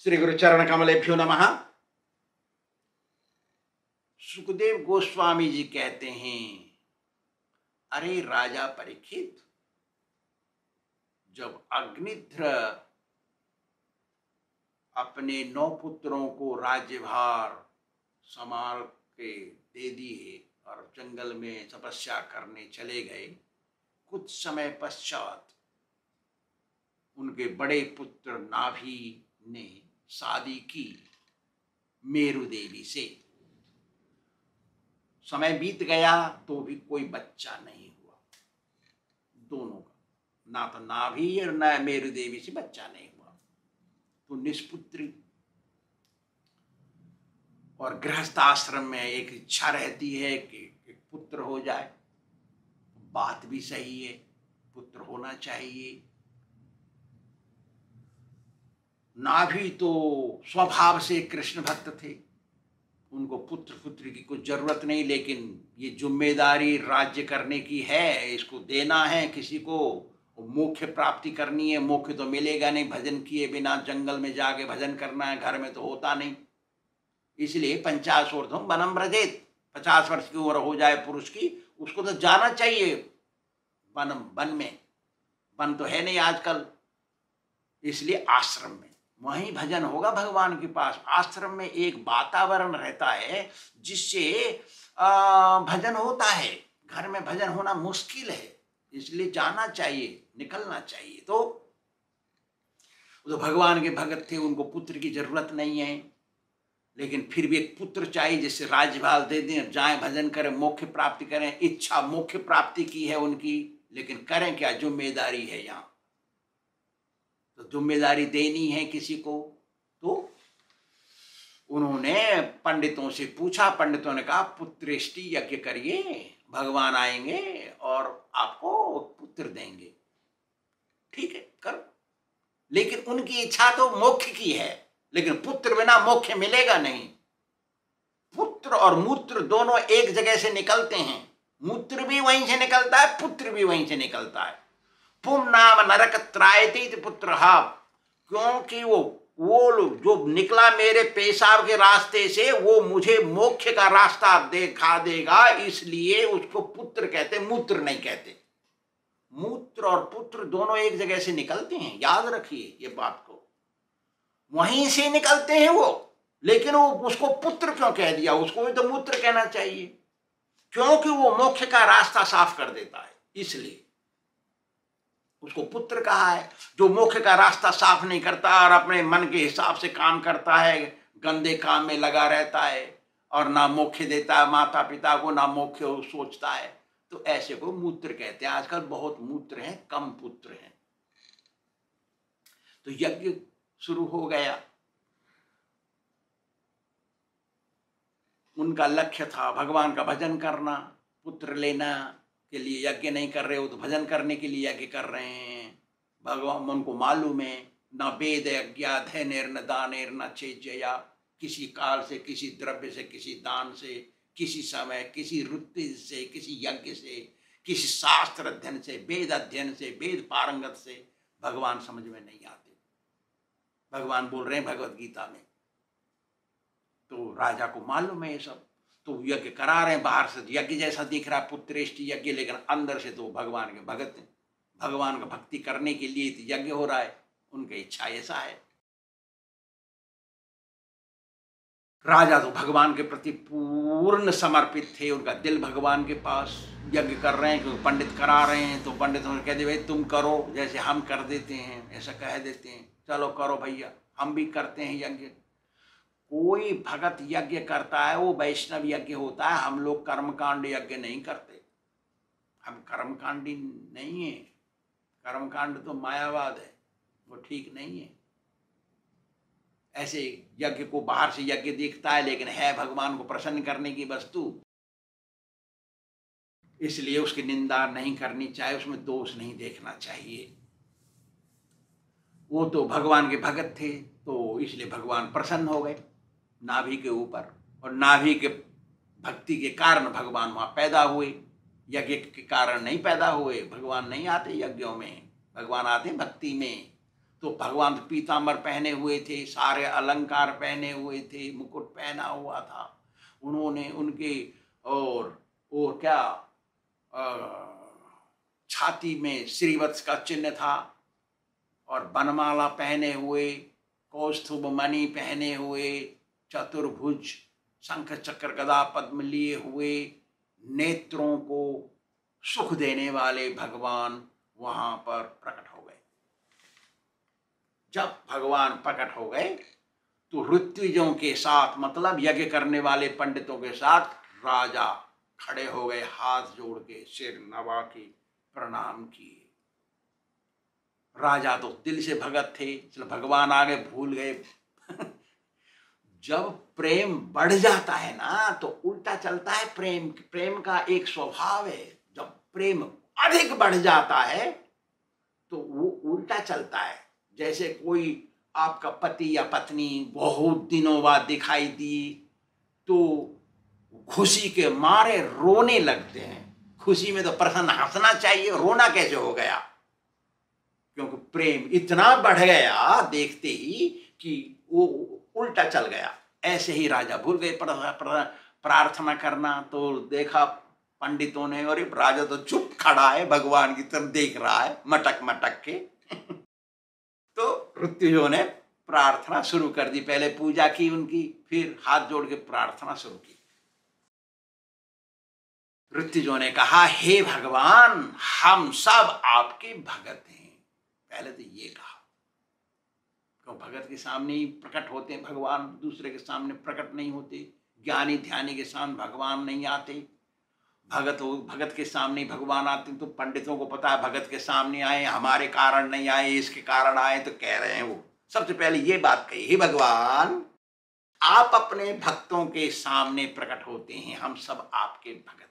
श्री गुरु चरण कमलेभ्यो नमः। सुखदेव गोस्वामी जी कहते हैं, अरे राजा परीक्षित, जब अग्निध्र अपने 9 पुत्रों को राज्यभार संभाल के दे दिए और जंगल में तपस्या करने चले गए, कुछ समय पश्चात उनके बड़े पुत्र नाभि ने शादी की मेरु देवी से। समय बीत गया तो भी कोई बच्चा नहीं हुआ दोनों का, ना तो नाभि और ना मेरु देवी से बच्चा नहीं हुआ, तो निष्पुत्री। और गृहस्थ आश्रम में एक इच्छा रहती है कि एक पुत्र हो जाए। बात भी सही है, पुत्र होना चाहिए। नाभि तो स्वभाव से कृष्ण भक्त थे, उनको पुत्र पुत्री की कुछ जरूरत नहीं, लेकिन ये जिम्मेदारी राज्य करने की है, इसको देना है किसी को, मोक्ष प्राप्ति करनी है। मोक्ष तो मिलेगा नहीं भजन किए बिना, जंगल में जाके भजन करना है, घर में तो होता नहीं। इसलिए 50 ऊर्ध्वं वनं व्रजेत, 50 वर्ष की उम्र हो जाए पुरुष की, उसको तो जाना चाहिए वन में। वन तो है नहीं आजकल, इसलिए आश्रम में वहीं भजन होगा भगवान के पास। आश्रम में एक वातावरण रहता है जिससे भजन होता है। घर में भजन होना मुश्किल है, इसलिए जाना चाहिए, निकलना चाहिए। तो भगवान के भगत थे, उनको पुत्र की जरूरत नहीं है, लेकिन फिर भी एक पुत्र चाहिए जिससे राज्यभार दे दें, जाएं भजन करें, मोक्ष प्राप्ति करें। इच्छा मोक्ष प्राप्ति की है उनकी, लेकिन करें क्या, जिम्मेदारी है यहाँ, तो जिम्मेदारी देनी है किसी को। तो उन्होंने पंडितों से पूछा, पंडितों ने कहा पुत्रेष्टि यज्ञ करिए, भगवान आएंगे और आपको पुत्र देंगे। ठीक है, करो। लेकिन उनकी इच्छा तो मोक्ष की है, लेकिन पुत्र बिना मोक्ष मिलेगा नहीं। पुत्र और मूत्र दोनों एक जगह से निकलते हैं, मूत्र भी वहीं से निकलता है, पुत्र भी वहीं से निकलता है। पुम नाम नरक त्रायते पुत्र, क्योंकि वो जो निकला मेरे पेशाब के रास्ते से, वो मुझे मोक्ष का रास्ता दिखा देगा, इसलिए उसको पुत्र कहते, मूत्र नहीं कहते। मूत्र और पुत्र दोनों एक जगह से निकलते हैं, याद रखिए ये बात को, वहीं से निकलते हैं वो। लेकिन वो उसको पुत्र क्यों कह दिया, उसको भी तो मूत्र कहना चाहिए, क्योंकि वो मोक्ष का रास्ता साफ कर देता है, इसलिए उसको पुत्र कहा है। जो मोक्ष का रास्ता साफ नहीं करता और अपने मन के हिसाब से काम करता है, गंदे काम में लगा रहता है और ना मोक्ष देता है माता पिता को, ना मोक्ष सोचता है, तो ऐसे को मूत्र कहते हैं। आजकल बहुत मूत्र हैं, कम पुत्र हैं। तो यज्ञ शुरू हो गया। उनका लक्ष्य था भगवान का भजन करना, पुत्र लेना के लिए यज्ञ नहीं कर रहे हो, तो भजन करने के लिए यज्ञ कर रहे हैं। भगवान उनको मालूम है, न वेद यज्ञ धैर्य न दानेर न चेजया, किसी काल से, किसी द्रव्य से, किसी दान से, किसी समय, किसी ऋतु से, किसी यज्ञ से, किसी शास्त्र अध्ययन से, वेद अध्ययन से, वेद पारंगत से भगवान समझ में नहीं आते। भगवान बोल रहे हैं भगवत गीता में, तो राजा को मालूम है ये सब, तो यज्ञ करा रहे हैं। बाहर से यज्ञ जैसा दिख रहा है, पुत्रेष्टि यज्ञ, लेकिन अंदर से तो भगवान के भगत हैं, भगवान का भक्ति करने के लिए तो यज्ञ हो रहा है। उनकी इच्छा ऐसा है। राजा तो भगवान के प्रति पूर्ण समर्पित थे, उनका दिल भगवान के पास। यज्ञ कर रहे हैं क्योंकि पंडित करा रहे हैं, तो पंडितों ने कह दिया भाई तुम करो, जैसे हम कर देते हैं ऐसा कह देते हैं, चलो करो भैया, हम भी करते हैं यज्ञ। कोई भगत यज्ञ करता है वो वैष्णव यज्ञ होता है, हम लोग कर्मकांड यज्ञ नहीं करते। हम कर्मकांडी नहीं है, कर्मकांड तो मायावाद है, वो ठीक नहीं है। ऐसे यज्ञ को बाहर से यज्ञ दिखता है, लेकिन है भगवान को प्रसन्न करने की वस्तु, इसलिए उसकी निंदा नहीं करनी चाहिए, उसमें दोष नहीं देखना चाहिए। वो तो भगवान के भगत थे, तो इसलिए भगवान प्रसन्न हो गए नाभि के ऊपर, और नाभि के भक्ति के कारण भगवान वहाँ पैदा हुए। यज्ञ के कारण नहीं पैदा हुए, भगवान नहीं आते यज्ञों में, भगवान आते भक्ति में। तो भगवान पीताम्बर पहने हुए थे, सारे अलंकार पहने हुए थे, मुकुट पहना हुआ था उन्होंने, उनके और क्या छाती में श्रीवत्स का चिन्ह था और बनमाला पहने हुए, कौस्तुभ मणि पहने हुए, चतुर्भुज शंख चक्र गदा पद्म लिए हुए, नेत्रों को सुख देने वाले भगवान वहां पर प्रकट हो गए। जब भगवान प्रकट हो गए तो ऋत्विजों के साथ, मतलब यज्ञ करने वाले पंडितों के साथ राजा खड़े हो गए, हाथ जोड़ के सिर नवा के प्रणाम किए। राजा तो दिल से भगत थे, चलो भगवान आगे भूल गए। जब प्रेम बढ़ जाता है ना तो उल्टा चलता है। प्रेम का एक स्वभाव है, जब प्रेम अधिक बढ़ जाता है तो वो उल्टा चलता है। जैसे कोई आपका पति या पत्नी बहुत दिनों बाद दिखाई दी तो खुशी के मारे रोने लगते हैं। खुशी में तो प्रसन्न हंसना चाहिए, रोना कैसे हो गया? क्योंकि प्रेम इतना बढ़ गया देखते ही कि वो उल्टा चल गया। ऐसे ही राजा भूल गए प्रार्थना करना। तो देखा पंडितों ने, और राजा तो चुप खड़ा है, भगवान की तरफ देख रहा है मटक मटक के। तो ऋत्विजों ने प्रार्थना शुरू कर दी। पहले पूजा की उनकी, फिर हाथ जोड़ के प्रार्थना शुरू की। ऋत्विजों ने कहा, हे भगवान, हम सब आपके भगत हैं। पहले तो ये कहा, तो भगत के सामने ही प्रकट होते हैं भगवान, दूसरे के सामने प्रकट नहीं होते। ज्ञानी ध्यानी के सामने भगवान नहीं आते, भगत के सामने भगवान आते। तो पंडितों को पता है भगत के सामने आए, हमारे कारण नहीं आए, इसके कारण आए। तो कह रहे हैं वो सबसे पहले ये बात कही, हे भगवान, आप अपने भक्तों के सामने प्रकट होते हैं, हम सब आपके भगत हैं।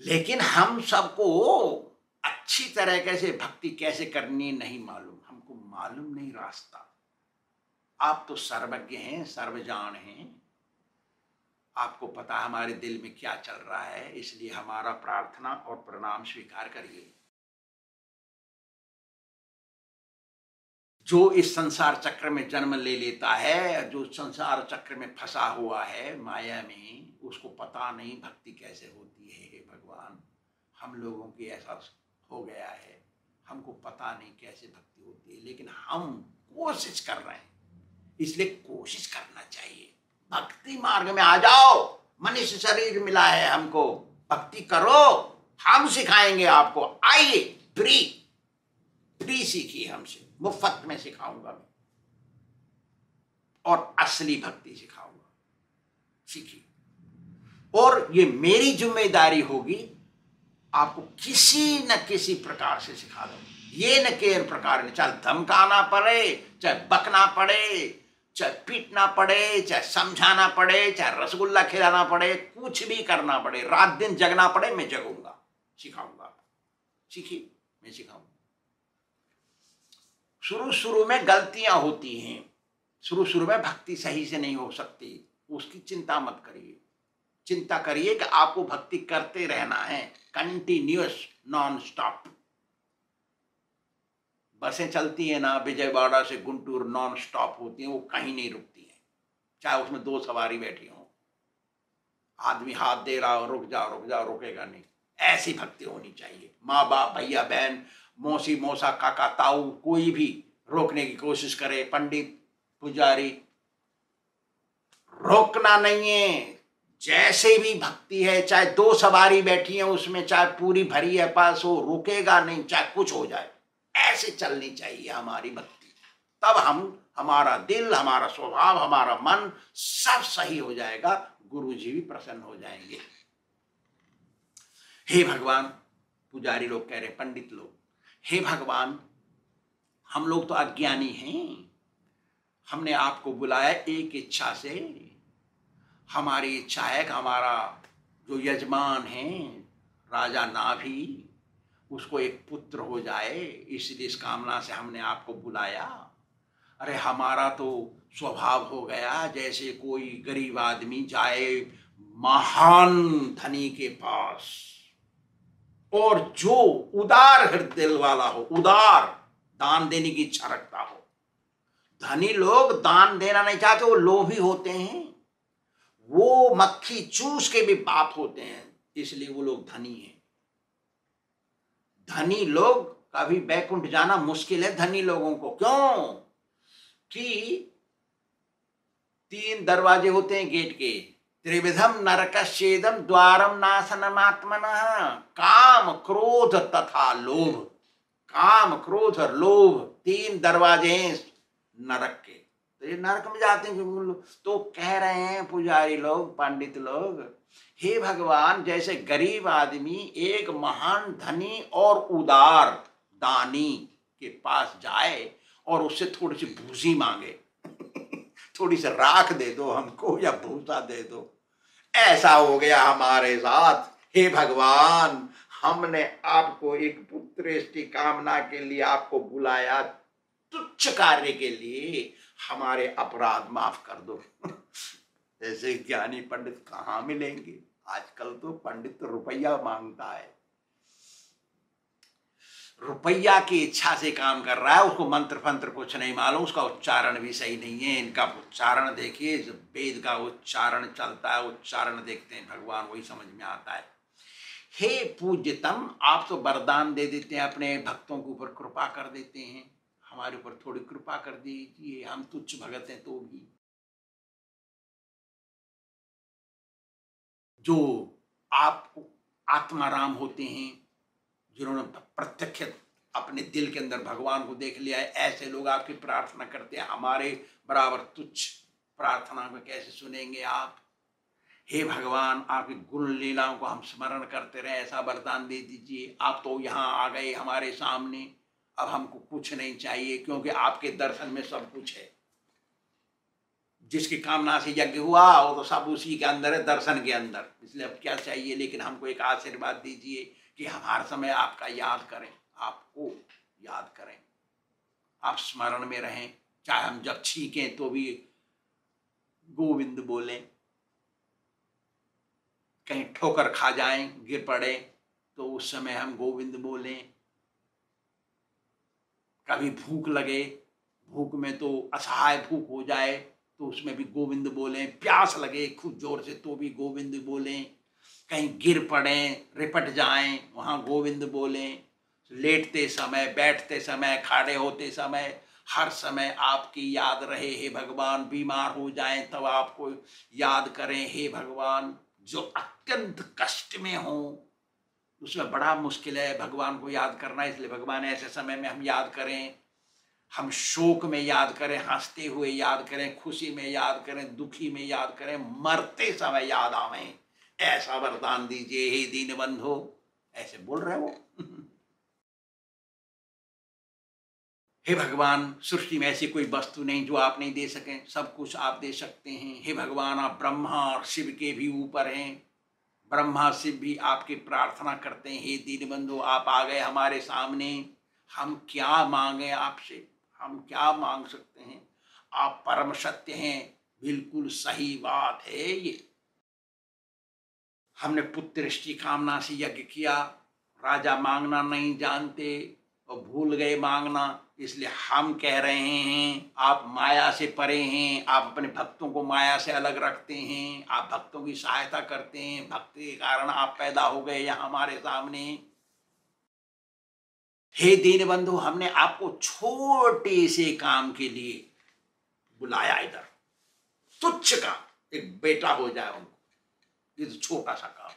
लेकिन हम सबको अच्छी तरह से भक्ति कैसे करनी नहीं मालूम, हमको मालूम नहीं रास्ता। आप तो सर्वज्ञ हैं, सर्वजान हैं, आपको पता हमारे दिल में क्या चल रहा है, इसलिए हमारा प्रार्थना और प्रणाम स्वीकार करिए। जो इस संसार चक्र में जन्म ले लेता है, जो संसार चक्र में फंसा हुआ है माया में, उसको पता नहीं भक्ति कैसे होती है। हे भगवान, हम लोगों की ऐसा हो गया है, हमको पता नहीं कैसे भक्ति होती है, लेकिन हम कोशिश कर रहे हैं, इसलिए कोशिश करना चाहिए। भक्ति मार्ग में आ जाओ, मनुष्य शरीर मिला है हमको, भक्ति करो, हम सिखाएंगे आपको। आइए, फ्री सीखिए हमसे, मुफ्त में सिखाऊंगा मैं, और असली भक्ति सिखाऊंगा, सीखिए। और ये मेरी जिम्मेदारी होगी, आपको किसी न किसी प्रकार से सिखा दो। ये न के प्रकार, चाहे धमकाना पड़े, चाहे बकना पड़े, चाहे पीटना पड़े, चाहे समझाना पड़े, चाहे रसगुल्ला खिलाना पड़े, कुछ भी करना पड़े, रात दिन जगना पड़े, मैं जगूंगा, सिखाऊंगा। सीखिए, मैं सिखाऊंगा। शुरू में गलतियां होती हैं, शुरू में भक्ति सही से नहीं हो सकती, उसकी चिंता मत करिए। चिंता करिए कि आपको भक्ति करते रहना है, कंटिन्यूअस, नॉन स्टॉप। बसें चलती है ना विजयवाड़ा से गुंटूर, नॉन स्टॉप होती हैं, वो कहीं नहीं रुकती हैं, चाहे उसमें 2 सवारी बैठी हो। आदमी हाथ दे रहा हो, रुक जाओ, रुकेगा नहीं। ऐसी भक्ति होनी चाहिए। माँ बाप, भैया बहन, मौसी मौसा, काका ताऊ, कोई भी रोकने की कोशिश करे, पंडित पुजारी, रोकना नहीं है। जैसे भी भक्ति है, चाहे 2 सवारी बैठी है उसमें, चाहे पूरी भरी है पास हो, रुकेगा नहीं, चाहे कुछ हो जाए। ऐसे चलनी चाहिए हमारी भक्ति, तब हमारा दिल, हमारा स्वभाव, हमारा मन सब सही हो जाएगा, गुरु जी भी प्रसन्न हो जाएंगे। हे भगवान, पुजारी लोग कह रहे, पंडित लोग, हे भगवान, हम लोग तो अज्ञानी हैं, हमने आपको बुलाया एक इच्छा से। हमारी इच्छा है कि हमारा जो यजमान है राजा नाभि, उसको एक पुत्र हो जाए, इसलिए इस कामना से हमने आपको बुलाया। अरे हमारा तो स्वभाव हो गया, जैसे कोई गरीब आदमी जाए महान धनी के पास, और जो उदार हृदय वाला हो, उदार दान देने की इच्छा रखता हो। धनी लोग दान देना नहीं चाहते, वो लोभी होते हैं, वो मक्खी चूस के भी बाप होते हैं, इसलिए वो लोग धनी हैं। धनी लोग का भी बैकुंठ जाना मुश्किल है धनी लोगों को। क्यों? कि 3 दरवाजे होते हैं गेट के। त्रिविधम नरकस्येदम द्वारम नाशनमात्मनः, काम क्रोध तथा लोभ। काम क्रोध और लोभ 3 दरवाजे हैं नरक के। तो ये नरक में जाते हैं। तो कह रहे हैं पुजारी लोग, पंडित लोग, हे भगवान, जैसे गरीब आदमी एक महान धनी और उदार दानी के पास जाए और उससे थोड़ी सी भूसी मांगे, थोड़ी सी राख दे दो हमको या भूसा दे दो, ऐसा हो गया हमारे साथ। हे भगवान, हमने आपको एक पुत्र की कामना के लिए आपको बुलाया, तुच्छ कार्य के लिए, हमारे अपराध माफ कर दो। ऐसे ज्ञानी पंडित कहाँ मिलेंगे? आजकल तो पंडित रुपया मांगता है, रुपया की इच्छा से काम कर रहा है, उसको मंत्र फंत्र कुछ नहीं मालूम, उसका उच्चारण भी सही नहीं है। इनका उच्चारण देखिए, वेद का उच्चारण चलता है, उच्चारण देखते हैं भगवान, वही समझ में आता है। हे पूज्यतम, आप तो वरदान दे देते हैं, अपने भक्तों के ऊपर कृपा कर देते हैं, हमारे ऊपर थोड़ी कृपा कर दीजिए, हम तुच्छ भगत हैं तो भी। जो आप आत्माराम होते हैं, जिन्होंने प्रत्यक्ष अपने दिल के अंदर भगवान को देख लिया है, ऐसे लोग आपकी प्रार्थना करते हैं, हमारे बराबर तुच्छ प्रार्थना में कैसे सुनेंगे आप? हे भगवान, आपकी गुण लीलाओं को हम स्मरण करते रहे, ऐसा वरदान दे दीजिए। आप तो यहाँ आ गए हमारे सामने, अब हमको कुछ नहीं चाहिए, क्योंकि आपके दर्शन में सब कुछ है। जिसकी कामना से यज्ञ हुआ वो तो सब उसी के अंदर है, दर्शन के अंदर, इसलिए अब क्या चाहिए? लेकिन हमको एक आशीर्वाद दीजिए कि हम हर समय आपका याद करें, आपको याद करें, आप स्मरण में रहें, चाहे हम जब छींकें तो भी गोविंद बोलें, कहीं ठोकर खा जाएं, गिर पड़े तो उस समय हम गोविंद बोलें, कभी भूख लगे, भूख में तो असहाय भूख हो जाए तो उसमें भी गोविंद बोलें, प्यास लगे खूब जोर से तो भी गोविंद बोलें, कहीं गिर पड़ें, रिपट जाएं, वहाँ गोविंद बोलें, लेटते समय, बैठते समय, खड़े होते समय, हर समय आपकी याद रहे। हे भगवान, बीमार हो जाएं तब आपको याद करें। हे भगवान, जो अत्यंत कष्ट में हो उसमें बड़ा मुश्किल है भगवान को याद करना, इसलिए भगवान ऐसे समय में हम याद करें। हम शोक में याद करें, हंसते हुए याद करें, खुशी में याद करें, दुखी में याद करें, मरते समय याद आवें, ऐसा वरदान दीजिए हे दीन बंधो। ऐसे बोल रहे हो। हे भगवान, सृष्टि में ऐसी कोई वस्तु नहीं जो आप नहीं दे सकें, सब कुछ आप दे सकते हैं। हे भगवान, आप ब्रह्मा और शिव के भी ऊपर हैं, ब्रह्मा शिव भी आपकी प्रार्थना करते हैं। हे दीन बंधु, आप आ गए हमारे सामने, हम क्या मांगे आपसे? हम क्या मांग सकते हैं? आप परम सत्य हैं, बिल्कुल सही बात है ये। हमने पुत्र की कामना से यज्ञ किया, राजा मांगना नहीं जानते और भूल गए मांगना, इसलिए हम कह रहे हैं आप माया से परे हैं, आप अपने भक्तों को माया से अलग रखते हैं, आप भक्तों की सहायता करते हैं, भक्ति के कारण आप पैदा हो गए यहाँ हमारे सामने। हे दीन बंधु, हमने आपको छोटे से काम के लिए बुलाया, इधर तुच्छ का एक बेटा हो जाए उनको, ये तो छोटा सा काम,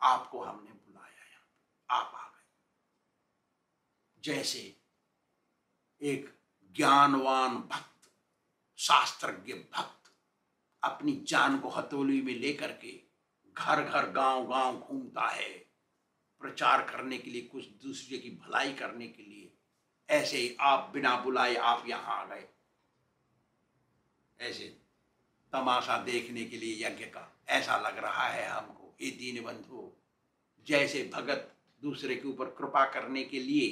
आपको हमने बुलाया, यहाँ आप आ गए। जैसे एक ज्ञानवान भक्त, शास्त्रज्ञ भक्त अपनी जान को हथौली में लेकर के घर घर गांव गांव घूमता है प्रचार करने के लिए, कुछ दूसरे की भलाई करने के लिए, ऐसे ही आप बिना बुलाए आप यहाँ आ गए, ऐसे तमाशा देखने के लिए यज्ञ का ऐसा लग रहा है हमको। ये दीन बंधु, जैसे भगत दूसरे के ऊपर कृपा करने के लिए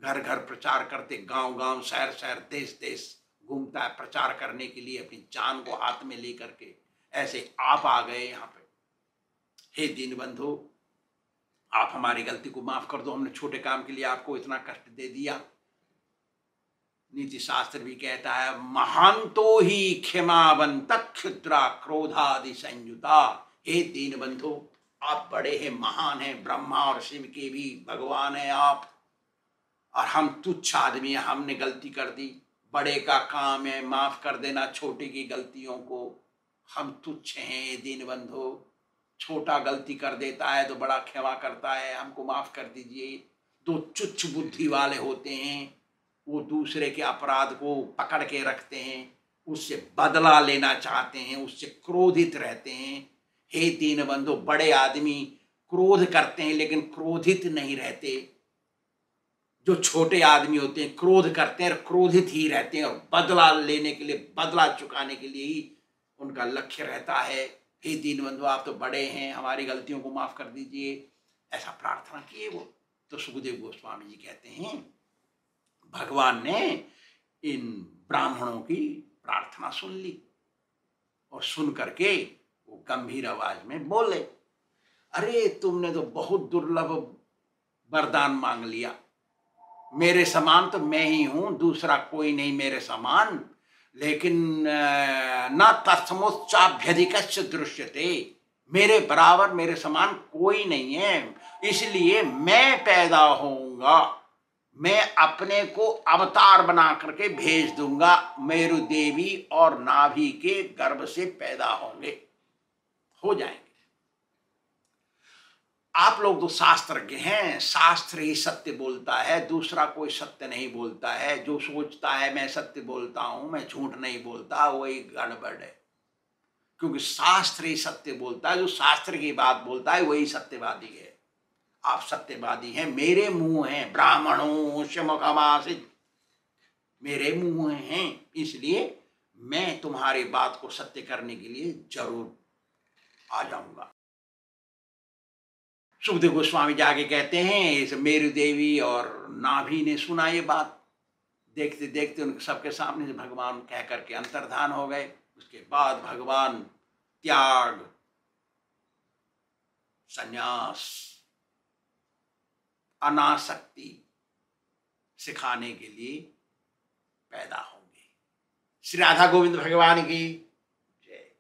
घर घर प्रचार करते, गांव गांव शहर शहर देश देश घूमता है प्रचार करने के लिए अपनी जान को हाथ में लेकर के, ऐसे आप आ गए यहाँ पे। हे दीन बंधु, आप हमारी गलती को माफ कर दो, हमने छोटे काम के लिए आपको इतना कष्ट दे दिया। नीति शास्त्र भी कहता है महांतो ही क्षमावंत क्षुद्रा क्रोधादि संयुता। हे दीन बंधु, आप बड़े हैं, महान हैं, ब्रह्मा और शिव के भी भगवान हैं आप, और हम तुच्छ आदमी हैं, हमने गलती कर दी। बड़े का काम है माफ कर देना छोटे की गलतियों को। हम तुच्छ हैं दीन बंधु, छोटा गलती कर देता है तो बड़ा क्षमा करता है, हमको माफ कर दीजिए। दो तुच्छ बुद्धि वाले होते हैं, वो दूसरे के अपराध को पकड़ के रखते हैं, उससे बदला लेना चाहते हैं, उससे क्रोधित रहते हैं। हे दीन बंधु, बड़े आदमी क्रोध करते हैं लेकिन क्रोधित नहीं रहते। जो छोटे आदमी होते हैं क्रोध करते हैं और क्रोधित ही रहते हैं, और बदला लेने के लिए, बदला चुकाने के लिए ही उनका लक्ष्य रहता है। हे दीन बंधु, आप तो बड़े हैं, हमारी गलतियों को माफ कर दीजिए, ऐसा प्रार्थना किए वो। तो सुखदेव गोस्वामी जी कहते हैं भगवान ने इन ब्राह्मणों की प्रार्थना सुन ली, और सुन करके वो गंभीर आवाज में बोले, अरे तुमने तो बहुत दुर्लभ वरदान मांग लिया, मेरे समान तो मैं ही हूं, दूसरा कोई नहीं मेरे समान, लेकिन न तत्समोच्चाभ्यधिकस्य दृश्यते, मेरे बराबर मेरे समान कोई नहीं है, इसलिए मैं पैदा होऊंगा, मैं अपने को अवतार बना करके भेज दूंगा, मेरु देवी और नाभि के गर्भ से पैदा होंगे, हो जाएंगे। आप लोग तो शास्त्रज्ञ हैं, शास्त्र ही सत्य बोलता है, दूसरा कोई सत्य नहीं बोलता है। जो सोचता है मैं सत्य बोलता हूं, मैं झूठ नहीं बोलता, वही गड़बड़ है, क्योंकि शास्त्र ही सत्य बोलता है। जो शास्त्र की बात बोलता है वही सत्यवादी है। आप सत्यवादी हैं, मेरे मुंह हैं, ब्राह्मणों मुखमासित, मेरे मुंह हैं, इसलिए मैं तुम्हारी बात को सत्य करने के लिए जरूर आ जाऊंगा। सुखदेव गोस्वामी जाके कहते हैं इस मेरु देवी और नाभि ने सुना ये बात, देखते देखते उनके सबके सामने से भगवान कह करके अंतर्धान हो गए। उसके बाद भगवान त्याग, संन्यास, अनासक्ति सिखाने के लिए पैदा होंगे। श्री राधा गोविंद भगवान की जय।